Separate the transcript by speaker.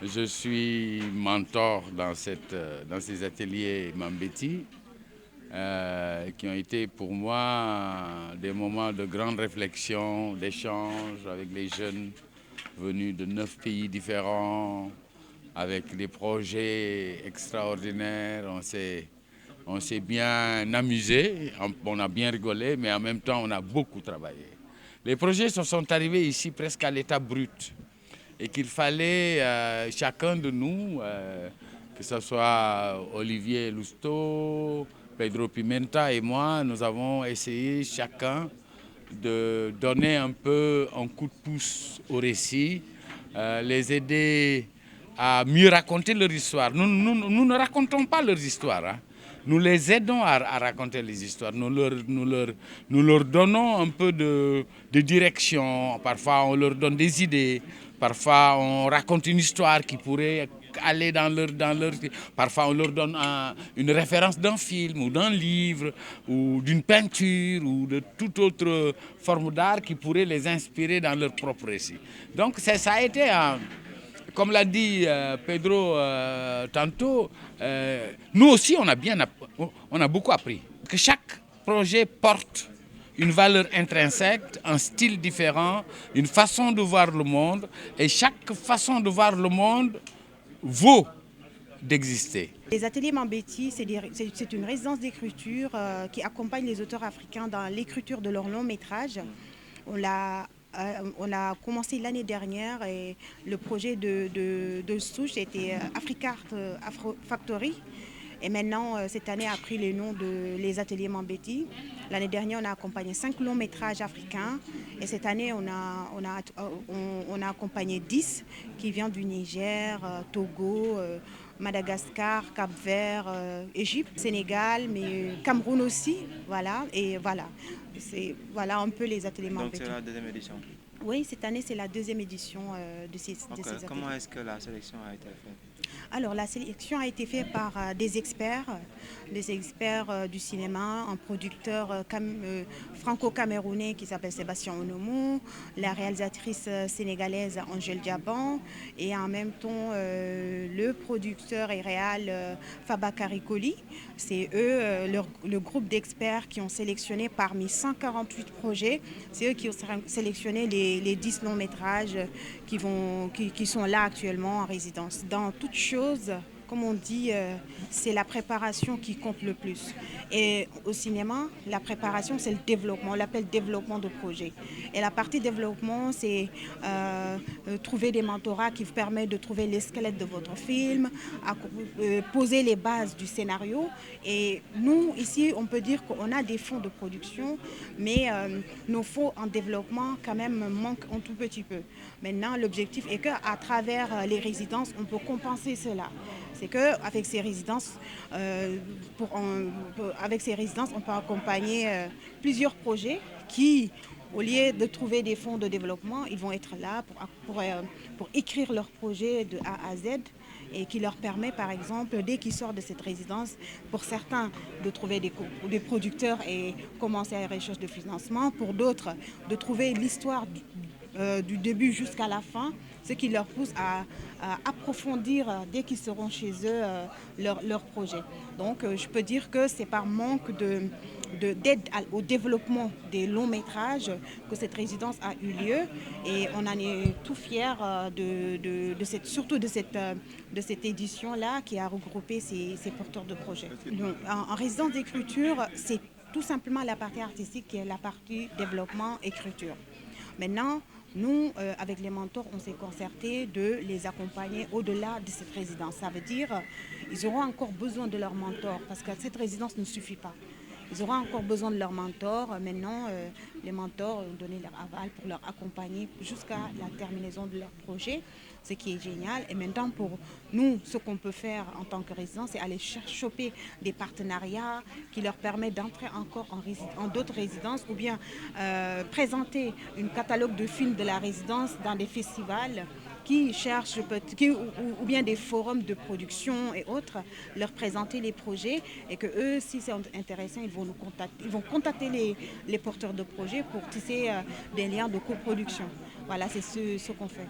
Speaker 1: Je suis mentor dans ces ateliers Mambéty qui ont été pour moi des moments de grande réflexion, d'échange avec les jeunes venus de 9 pays différents, avec des projets extraordinaires. On s'est bien amusé, on a bien rigolé, mais en même temps on a beaucoup travaillé. Les projets se sont arrivés ici presque à l'état brut et qu'il fallait chacun de nous, que ce soit Olivier Lousteau, Pedro Pimenta et moi, nous avons essayé chacun de donner un peu un coup de pouce au récit, les aider à mieux raconter leur histoire. Nous ne racontons pas leurs histoires, hein. Nous les aidons à raconter les histoires. Nous leur donnons un peu de direction. Parfois, on leur donne des idées. Parfois, on raconte une histoire qui pourrait aller dans leur... Parfois, on leur donne une référence d'un film ou d'un livre ou d'une peinture ou de toute autre forme d'art qui pourrait les inspirer dans leur propre récit. Donc, ça a été comme l'a dit Pedro tantôt, nous aussi on a beaucoup appris. Que chaque projet porte une valeur intrinsèque, un style différent, une façon de voir le monde, et chaque façon de voir le monde vaut d'exister.
Speaker 2: Les ateliers Mambéty, c'est une résidence d'écriture qui accompagne les auteurs africains dans l'écriture de leurs longs métrages. On a commencé l'année dernière et le projet de souche était Africa Art Factory. Et maintenant, cette année a pris le nom de les ateliers Mambéty. L'année dernière, on a accompagné 5 longs métrages africains. Et cette année, on a accompagné 10 qui viennent du Niger, Togo, Madagascar, Cap-Vert, Égypte, Sénégal, mais Cameroun aussi. Voilà, et voilà. Voilà un peu les ateliers Mambéty.
Speaker 3: Donc c'est la deuxième édition.
Speaker 2: Oui, cette année, c'est la deuxième édition de ces ateliers.
Speaker 3: Comment est-ce que la sélection a été faite?
Speaker 2: Alors, la sélection a été faite par des experts du cinéma, un producteur franco-camerounais qui s'appelle Sébastien Onomou, la réalisatrice sénégalaise Angèle Diaban et en même temps le producteur et réal Faba Karikoli. C'est eux, le groupe d'experts qui ont sélectionné parmi 148 projets, c'est eux qui ont sélectionné les 10 longs métrages qui sont là actuellement en résidence. Dans toute chose, comme on dit, c'est la préparation qui compte le plus. Et au cinéma, la préparation, c'est le développement. On l'appelle développement de projet. Et la partie développement, c'est trouver des mentorats qui vous permettent de trouver les squelettes de votre film, poser les bases du scénario. Et nous, ici, on peut dire qu'on a des fonds de production, mais nos fonds en développement, quand même, manquent un tout petit peu. Maintenant, l'objectif est qu'à travers les résidences, on peut compenser cela. C'est qu'avec ces résidences, on peut accompagner plusieurs projets qui, au lieu de trouver des fonds de développement, ils vont être là pour écrire leur projet de A à Z et qui leur permet, par exemple, dès qu'ils sortent de cette résidence, pour certains, de trouver des producteurs et commencer à la recherche de financement, pour d'autres, de trouver l'histoire du début jusqu'à la fin, ce qui leur pousse à approfondir dès qu'ils seront chez eux leur projet. Donc je peux dire que c'est par manque d'aide au développement des longs métrages que cette résidence a eu lieu et on en est tout fiers surtout de cette édition-là qui a regroupé ces porteurs de projets. Donc, en résidence d'écriture, c'est tout simplement la partie artistique qui est la partie développement écriture. Maintenant, nous, avec les mentors, on s'est concerté de les accompagner au-delà de cette résidence. Ça veut dire qu'ils auront encore besoin de leur mentor parce que cette résidence ne suffit pas. Ils auront encore besoin de leur mentor. Maintenant, les mentors ont donné leur aval pour leur accompagner jusqu'à la terminaison de leur projet, ce qui est génial. Et maintenant, pour nous, ce qu'on peut faire en tant que résidents, c'est aller choper des partenariats qui leur permettent d'entrer encore en d'autres résidences ou bien présenter un catalogue de films de la résidence dans des festivals qui cherchent ou bien des forums de production et autres, leur présenter les projets et que eux, si c'est intéressant, ils vont contacter les porteurs de projets pour tisser des liens de coproduction. Voilà, c'est ce qu'on fait.